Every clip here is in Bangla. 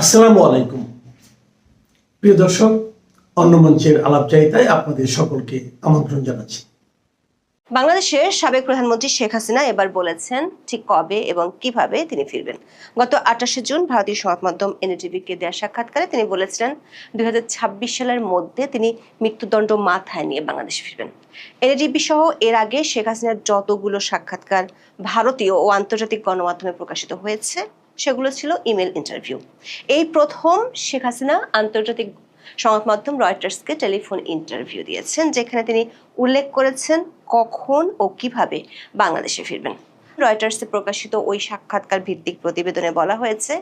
আসসালামু আলাইকুম প্রিয় দর্শক, অন্য মঞ্চের আলাপচারিতায় আপনাদের সকলকে আমন্ত্রণ জানাচ্ছি। বাংলাদেশের সাবেক প্রধানমন্ত্রী শেখ হাসিনা এবার বলেছেন ঠিক কবে এবং কিভাবে তিনি ফিরবেন। গত 28শে জুন ভারতীয় সংবাদ মাধ্যম এনডিটিভিকে দেওয়া সাক্ষাৎকারে তিনি বলেছিলেন 2026 সালের মধ্যে তিনি মৃত্যুদণ্ড মাথায় নিয়ে বাংলাদেশে ফিরবেন। এনডিটিভি সহ এর আগে শেখ হাসিনার যতগুলো সাক্ষাৎকার ভারতীয় ও আন্তর্জাতিক গণমাধ্যমে প্রকাশিত হয়েছে সেগুলো ছিল ইমেল ইন্টারভিউ। এই প্রথম শেখ হাসিনা আন্তর্জাতিক সংবাদ মাধ্যম রয়টার্সকে টেলিফোন ইন্টারভিউ দিয়েছেন, যেখানে তিনি উল্লেখ করেছেন কখন ও কিভাবে বাংলাদেশে ফিরবেন। রয়টার্সে প্রকাশিত ওই সাক্ষাৎকার ভিত্তিক প্রতিবেদনে বলা হয়েছে,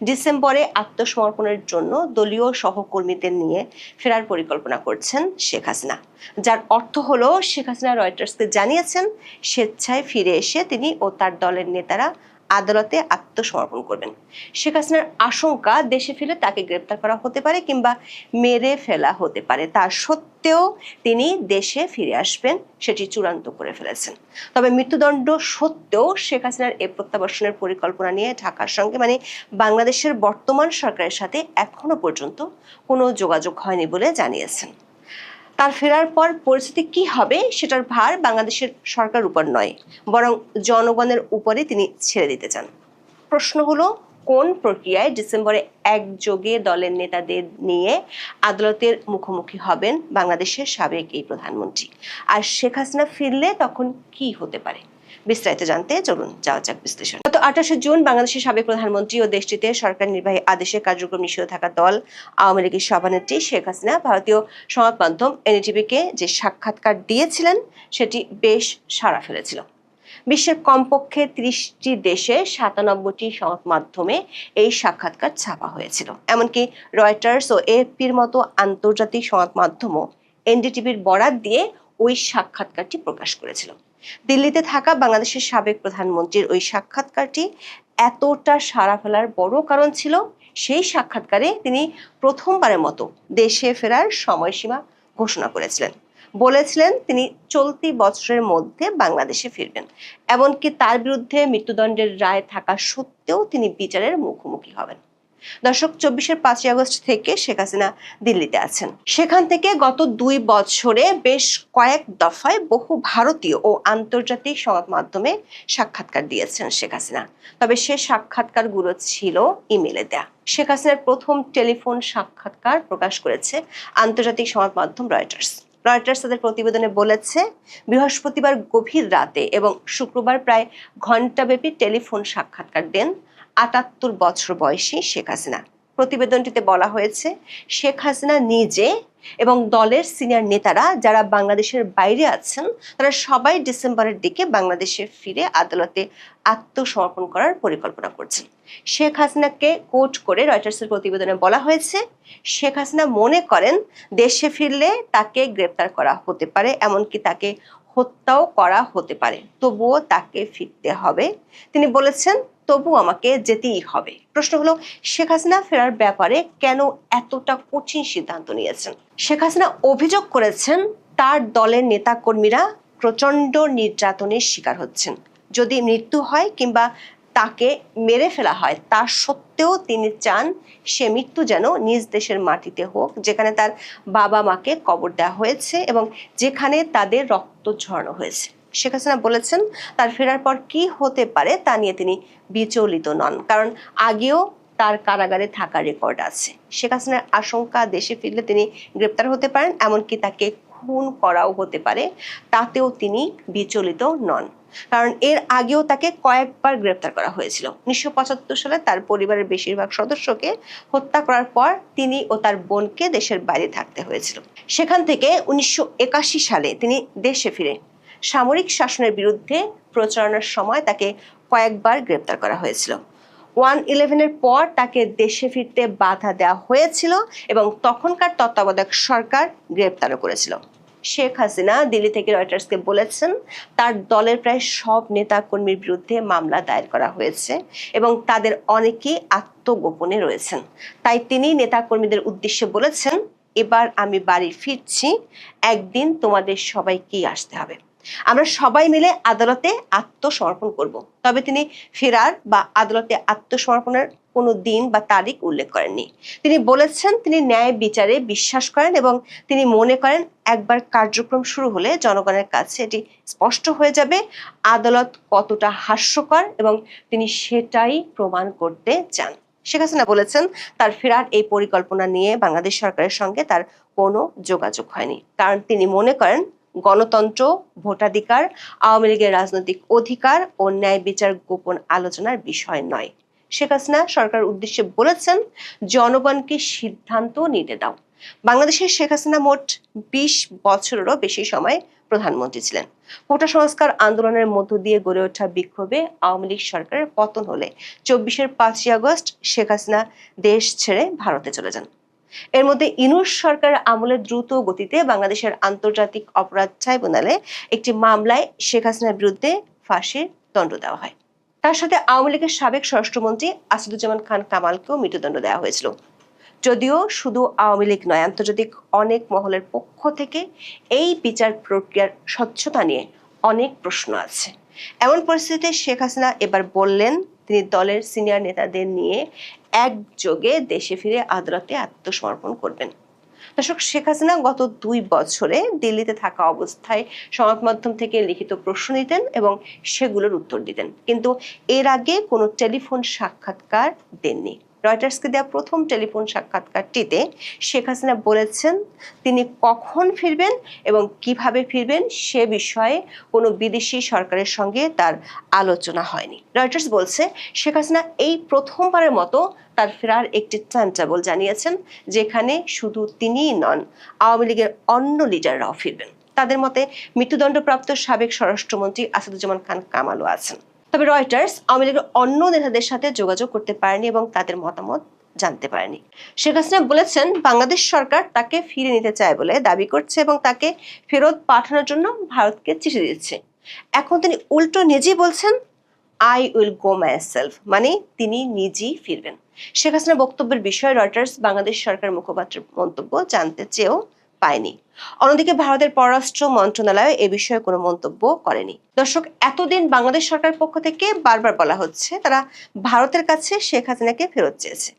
ডিসেম্বরে আত্মসমর্পণের জন্য দলীয় সহকর্মীদের নিয়ে ফেরার পরিকল্পনা করছেন শেখ হাসিনা, যার অর্থ হলো শেখ হাসিনা রয়টার্সকে জানিয়েছেন স্বেচ্ছায় ফিরে এসে তিনি ও তার দলের নেতারা আদালতে আত্মসমর্পণ করবেন। শেখ হাসিনার আশঙ্কা দেশে ফিরে তাকে গ্রেপ্তার করা হতে পারে কিংবা মেরে ফেলা হতে পারে, তা সত্ত্বেও তিনি দেশে ফিরে আসবেন সেটি চূড়ান্ত করে ফেলেছেন। তবে মৃত্যুদণ্ড সত্ত্বেও শেখ হাসিনার এই প্রত্যাবর্তনের পরিকল্পনা নিয়ে ঢাকার সঙ্গে বাংলাদেশের বর্তমান সরকারের সাথে এখনো পর্যন্ত কোনো যোগাযোগ হয়নি বলে জানিয়েছেন। তার ফেরার পর পরিস্থিতি কি হবে সেটার ভার বাংলাদেশের সরকার উপর নয়, বরং জনগণের উপরে তিনি ছেড়ে দিতে চান। প্রশ্ন হলো, কোন প্রক্রিয়ায় ডিসেম্বরে একযোগে দলের নেতাদের নিয়ে আদালতের মুখোমুখি হবেন বাংলাদেশের সাবেক এই প্রধানমন্ত্রী, আর শেখ হাসিনা ফিরলে তখন কি হতে পারে? বিস্তারিত জানতে চলুন যাওয়া যাক বিশ্লেষণ। গত 28শে জুন বাংলাদেশের সাবেক প্রধানমন্ত্রী ও দেশটিতে সরকার নির্বাহী আদেশে কার্যক্রম নিষিদ্ধ থাকা দল আওয়ামী লীগের সভানেত্রী শেখ হাসিনা ভারতীয় সংবাদ মাধ্যম এনডিটিভিকে যে সাক্ষাৎকার দিয়েছিলেন সেটি বেশ সাড়া ফেলেছিল। বিশ্বের কমপক্ষে 30টি দেশে 97টি সংবাদ মাধ্যমে এই সাক্ষাৎকার ছাপা হয়েছিল। এমনকি রয়টার্স ও এএফপির মতো আন্তর্জাতিক সংবাদ মাধ্যমও এনডিটিভির বরাত দিয়ে ওই সাক্ষাৎকারটি প্রকাশ করেছিল। দিল্লিতে থাকা বাংলাদেশের সাবেক প্রধানমন্ত্রীর ওই সাক্ষাৎকারটি এতটা সাড়া ফেলার বড় কারণ ছিল সেই সাক্ষাৎকারে তিনি প্রথমবারের মতো দেশে ফেরার সময়সীমা ঘোষণা করেছিলেন। বলেছিলেন তিনি চলতি বছরের মধ্যে বাংলাদেশে ফিরবেন। এমনকি তার বিরুদ্ধে মৃত্যুদণ্ডের রায় থাকা সত্ত্বেও তিনি বিচারের মুখোমুখি হবেন। দর্শক, 24-এর 5ই আগস্ট থেকে শেখ হাসিনা দিল্লিতে আছেন। সেখান থেকে গত 2 বছরে বেশ কয়েক দফায় বহু ভারতীয় ও আন্তর্জাতিক সংবাদ মাধ্যমে সাক্ষাৎকার দিয়েছেন শেখ হাসিনা। তবে সে সাক্ষাৎকারগুলো ছিল ইমেলে দেয়া। শেখ হাসিনার প্রথম টেলিফোন সাক্ষাৎকার প্রকাশ করেছে আন্তর্জাতিক সংবাদ মাধ্যম রয়টার্স। রয়টার্স তাদের প্রতিবেদনে বলেছে, বৃহস্পতিবার গভীর রাতে এবং শুক্রবার প্রায় ঘণ্টাব্যাপী টেলিফোন সাক্ষাৎকার দেন 78 বছর বয়সী শেখ হাসিনা। প্রতিবেদনটিতে বলা হয়েছে, শেখ হাসিনা নিজে এবং দলের সিনিয়র নেতারা যারা বাংলাদেশের বাইরে আছেন তারা সবাই ডিসেম্বরের দিকে বাংলাদেশে ফিরে আদালতে আত্মসমর্পণ করার পরিকল্পনা করছেন। শেখ হাসিনাকে কোট করে রয়টার্সের প্রতিবেদনে বলা হয়েছে, শেখ হাসিনা মনে করেন দেশে ফিরলে তাকে গ্রেপ্তার করা হতে পারে, এমনকি তাকে হত্যাও করা হতে পারে, তবুও তাকে ফিরতে হবে। তিনি বলেছেন, তবু আমাকে যেতেই হবে। প্রশ্ন হলো, শেখ হাসিনা ফেরার ব্যাপারে কেন এতটা কঠিন সিদ্ধান্ত নিয়েছেন? শেখ হাসিনা অভিযোগ করেছেন তার দলের নেতাকর্মীরা প্রচন্ড নির্যাতনের শিকার হচ্ছেন। যদি মৃত্যু হয় কিংবা তাকে মেরে ফেলা হয় তা সত্ত্বেও তিনি চান সে মৃত্যু যেন নিজ দেশের মাটিতে হোক, যেখানে তার বাবা মাকে কবর দেওয়া হয়েছে এবং যেখানে তাদের রক্ত ঝরানো হয়েছে। শেখ হাসিনা বলেছেন তার ফেরার পর কি হতে পারে তা নিয়ে তিনি বিচলিত নন, কারণ আগেও তার কারাগারে থাকার রেকর্ড আছে। শেখ হাসিনার আশঙ্কা দেশে ফিরলে তিনি গ্রেপ্তার হতে পারেন, এমনকি তাকে খুন করাও হতে পারে, তাতেও তিনি বিচলিত নন, কারণ এর আগেও তাকে কয়েকবার গ্রেপ্তার করা হয়েছিল। 1975 সালে তার পরিবারের বেশিরভাগ সদস্যকে হত্যা করার পর তিনি ও তার বোনকে দেশের বাইরে থাকতে হয়েছিল। সেখান থেকে 1981 সালে তিনি দেশে ফিরে সামরিক শাসনের বিরুদ্ধে প্রচারণার সময় তাকে কয়েকবার গ্রেপ্তার করা হয়েছিল। 1/11-এর পর তাকে দেশে ফিরতে বাধা দেওয়া হয়েছিল এবং তখনকার তত্ত্বাবধায়ক সরকার গ্রেপ্তারও করেছিল। শেখ হাসিনা দিল্লি থেকে রয়টার্সকে বলেছেন তার দলের প্রায় সব নেতা কর্মীর বিরুদ্ধে মামলা দায়ের করা হয়েছে এবং তাদের অনেকেই আত্মগোপনে রয়েছেন। তাই তিনি নেতা কর্মীদের উদ্দেশ্যে বলেছেন, এবার আমি বাড়ি ফিরছি, একদিন তোমাদের সবাইকেই আসতে হবে। আমরা সবাই মিলে আদালতে আত্মসমর্পণ করব। তবে তিনি ফেরার বা আদালতে আত্মসমর্পণের কোনো দিন বা তারিখ উল্লেখ করেননি। তিনি বলেছেন তিনি ন্যায় বিচারে বিশ্বাস করেন এবং তিনি মনে করেন একবার কার্যক্রম শুরু হলে জনগণের কাছে এটি স্পষ্ট হয়ে যাবে আদালত কতটা হাস্যকর এবং তিনি সেটাই প্রমাণ করতে চান। শেখ হাসিনা বলেছেন তার ফেরার এই পরিকল্পনা নিয়ে বাংলাদেশ সরকারের সঙ্গে তার কোনো যোগাযোগ হয়নি, কারণ তিনি মনে করেন গণতন্ত্র, ভোটাধিকার, আওয়ামী লীগের রাজনৈতিক অধিকার ও ন্যায় বিচার গোপন আলোচনার বিষয় নয়। শেখ হাসিনা সরকারের উদ্দেশ্যে বলেছেন জনগণকে সিদ্ধান্ত নিতে দাও। বাংলাদেশের শেখ হাসিনা মোট ২০ বছরেরও বেশি সময় প্রধানমন্ত্রী ছিলেন। কোটা সংস্কার আন্দোলনের মধ্য দিয়ে গড়ে ওঠা বিক্ষোভে আওয়ামী লীগ সরকারের পতন হলে ২৪-এর ৫ই আগস্ট শেখ হাসিনা দেশ ছেড়ে ভারতে চলে যান। এর মধ্যে ইউনূস সরকারের আমলে দ্রুত গতিতে বাংলাদেশের আন্তর্জাতিক অপরাধ ট্রাইব্যুনালে একটি মামলায় শেখ হাসিনার বিরুদ্ধে ফাঁসির দণ্ড দেওয়া হয়। তার সাথে আওয়ামী লীগের সাবেক স্বরাষ্ট্রমন্ত্রী আসাদুজ্জামান খান কামালকেও মৃত্যুদণ্ড দেওয়া হয়েছিল। যদিও শুধু আওয়ামী লীগ নয়, আন্তর্জাতিক অনেক মহলের পক্ষ থেকে এই বিচার প্রক্রিয়ার স্বচ্ছতা নিয়ে অনেক প্রশ্ন আছে। এমন পরিস্থিতিতে শেখ হাসিনা এবার বললেন তিনি দলের সিনিয়র নেতাদের নিয়ে একযোগে দেশে ফিরে আদালতে আত্মসমর্পণ করবেন। দর্শক, শেখ হাসিনা গত ২ বছরে দিল্লিতে থাকা অবস্থায় সংবাদ মাধ্যম থেকে লিখিত প্রশ্ন নিতেন এবং সেগুলোর উত্তর দিতেন, কিন্তু এর আগে কোনো টেলিফোন সাক্ষাৎকার দেননি। রয়টার্সকে দেওয়া প্রথম টেলিফোন সাক্ষাৎকারটিতে শেখ হাসিনা বলেছেন তিনি কখন ফিরবেন এবং কিভাবে ফিরবেন সে বিষয়ে কোনো বিদেশি সরকারের সঙ্গে তার আলোচনা হয়নি। রয়টার্স বলছে শেখ হাসিনা এই প্রথমবারের মতো তার ফেরার একটি টাইম টেবল জানিয়েছেন, যেখানে শুধু তিনিই নন, আওয়ামী লীগের অন্য লিডাররাও ফিরবেন। তাদের মতে মৃত্যুদণ্ডপ্রাপ্ত সাবেক স্বরাষ্ট্রমন্ত্রী আসাদুজ্জামান খান কামালও আছেন। তবে রয়টার্স আওয়ামী লীগের অন্য নেতাদের সাথে যোগাযোগ করতে পারেনি এবং তাদের মতামত জানতে পারেনি। শেখ হাসিনা বলেছেন বাংলাদেশ সরকার তাকে ফিরে নিতে চায় বলে দাবি করছে এবং তাকে ফেরত পাঠানোর জন্য ভারতকে চিঠি দিচ্ছে। এখন তিনি উল্টো নিজেই বলছেন আই উইল গো মাইসেলফ, মানে তিনি নিজেই ফিরবেন। শেখ হাসিনার বক্তব্যের বিষয়ে রয়টার্স বাংলাদেশ সরকার মুখপাত্রের মন্তব্য জানতে চেয়েও পায়নি। অন্যদিকে ভারতের পররাষ্ট্র মন্ত্রণালয় এ বিষয়ে কোনো মন্তব্য করেনি। দর্শক, এতদিন বাংলাদেশ সরকারের পক্ষ থেকে বারবার বলা হচ্ছে তারা ভারতের কাছে শেখ হাসিনাকে ফেরত চেয়েছে।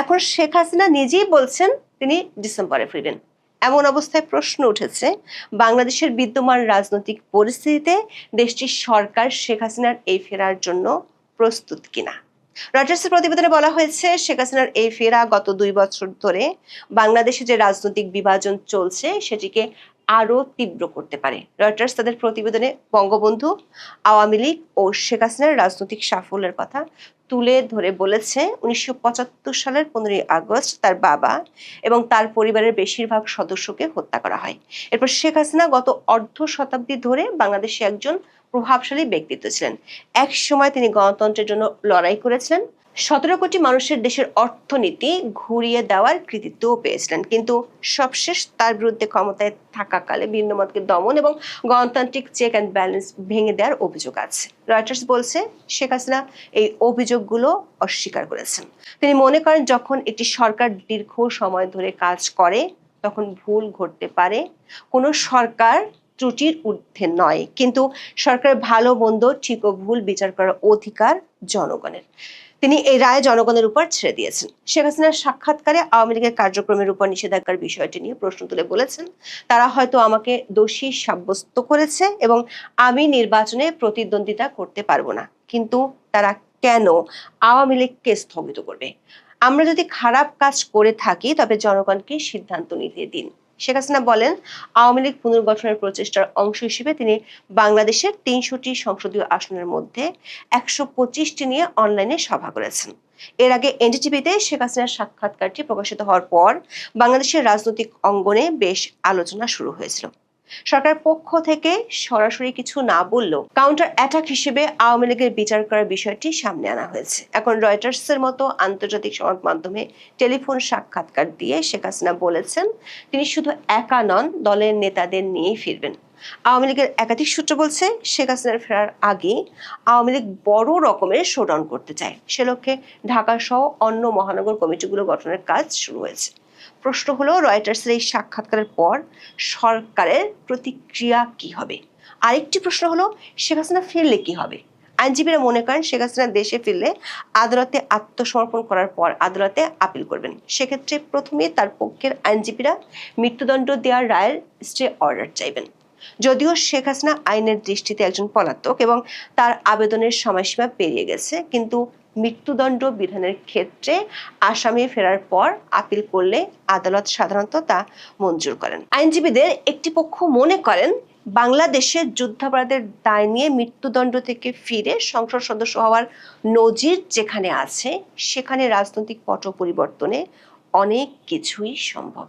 এখন শেখ হাসিনা নিজেই বলছেন তিনি ডিসেম্বরে ফিরবেন। এমন অবস্থায় প্রশ্ন উঠেছে বাংলাদেশের বিদ্যমান রাজনৈতিক পরিস্থিতিতে দেশটির সরকার শেখ হাসিনার এই ফেরার জন্য প্রস্তুত কিনা। রয়টার্সের প্রতিবেদনে বলা হয়েছে শেখ হাসিনার এই ফেরা গত ২ বছর ধরে বাংলাদেশে যে রাজনৈতিক বিভাজন চলছে সেটিকে আরো তীব্র করতে পারে। রয়টার্স তাদের প্রতিবেদনে বঙ্গবন্ধু, আওয়ামী লীগ ও শেখ হাসিনার রাজনৈতিক সাফল্যের কথা তুলে ধরে বলেছে ১৯৭৫ সালের ১৫ই আগস্ট তার বাবা এবং তার পরিবারের বেশিরভাগ সদস্যকে হত্যা করা হয়। এরপর শেখ হাসিনা গত অর্ধ শতাব্দী ধরে বাংলাদেশে একজন প্রভাবশালী ব্যক্তিত্ব ছিলেন। এক সময় তিনি গণতন্ত্রের জন্য লড়াই করেছিলেন, ১৭ কোটি মানুষের দেশের অর্থনীতি ঘুরিয়ে দেওয়ার কৃতিত্বও পেয়েছিলেন, কিন্তু সবশেষ তার বিরুদ্ধে ক্ষমতায় থাকাকালে ভিন্ন মতকে দমন এবং গণতান্ত্রিক চেক অ্যান্ড ব্যালেন্স ভেঙে দেওয়ার অভিযোগ আছে। রয়টার্স বলছে শেখ হাসিনা এই অভিযোগগুলো অস্বীকার করেছেন। তিনি মনে করেন যখন একটি সরকার দীর্ঘ সময় ধরে কাজ করে তখন ভুল ঘটতে পারে। কোনো সরকার ত্রুটির ঊর্ধ্বে নয়, কিন্তু সরকারের ভালো মন্দ, ঠিক ও ভুল বিচার করার অধিকার জনগণের। তিনি এই রায় জনগণের উপর ছেড়ে দিয়েছেন। শেখ হাসিনার সাক্ষাৎকারে আওয়ামী লীগের কার্যক্রমের উপর নিষেধাজ্ঞার বিষয়টি নিয়ে প্রশ্ন তুলে বলেছেন তারা হয়তো আমাকে দোষী সাব্যস্ত করেছে এবং আমি নির্বাচনে প্রতিদ্বন্দ্বিতা করতে পারবো না, কিন্তু তারা কেন আওয়ামী লীগকে স্থগিত করবে? আমরা যদি খারাপ কাজ করে থাকি তবে জনগণকে সিদ্ধান্ত নিতে দিন। শেখ হাসিনা বলেন আওয়ামী লীগ পুনর্গঠনের প্রচেষ্টার অংশ হিসেবে তিনি বাংলাদেশের ৩০০টি সংসদীয় আসনের মধ্যে ১২৫টি নিয়ে অনলাইনে সভা করেছেন। এর আগে এনডিটিভিতে শেখ হাসিনার সাক্ষাৎকারটি প্রকাশিত হওয়ার পর বাংলাদেশের রাজনৈতিক অঙ্গনে বেশ আলোচনা শুরু হয়েছিল। সরকার পক্ষ থেকে সরাসরি কিছু না বললেও কাউন্টার অ্যাটাক হিসেবে আওয়ামী লীগের বিচার করার বিষয়টি সামনে আনা হয়েছে। এখন রয়টার্সের মতো আন্তর্জাতিক সংবাদ মাধ্যমে টেলিফোন সাক্ষাৎকার দিয়ে শেখ হাসিনা বলেছেন তিনি শুধু একা নন, দলের নেতাদের নিয়েই ফিরবেন। আওয়ামী লীগের একাধিক সূত্র বলছে শেখ হাসিনার ফেরার আগে আওয়ামী লীগ বড় রকমের শোডাউন করতে চায়। সে লক্ষ্যে ঢাকা সহ অন্য মহানগর কমিটিগুলো গঠনের কাজ শুরু হয়েছে। প্রশ্ন হলো রয়টার্সের এই সাক্ষাৎকারের পর সরকারের প্রতিক্রিয়া কি হবে? আরেকটি প্রশ্ন হলো শেখ হাসিনা ফিরলে কি হবে? আইনজীবীরা মনে করেন শেখ হাসিনা দেশে ফিরলে আদালতে আত্মসমর্পণ করার পর আদালতে আপিল করবেন। সেক্ষেত্রে প্রথমে তার পক্ষের আইনজীবীরা মৃত্যুদণ্ড দেওয়ার রায়ের স্টে অর্ডার চাইবেন। যদিও শেখ হাসিনা আইনের দৃষ্টিতে একজন পলাতক এবং তার আবেদনের সময়সীমা পেরিয়ে গেছে, কিন্তু মৃত্যুদণ্ড বিধানের ক্ষেত্রে আসামি ফেরার পর আপিল করলে আদালত সাধারণত তা মঞ্জুর করেন। আইনজীবীদের একটি পক্ষ মনে করেন বাংলাদেশে যুদ্ধাপরাধের দায় নিয়ে মৃত্যুদণ্ড থেকে ফিরে সংসদ সদস্য হওয়ার নজির যেখানে আছে সেখানে রাজনৈতিক পট পরিবর্তনে অনেক কিছুই সম্ভব।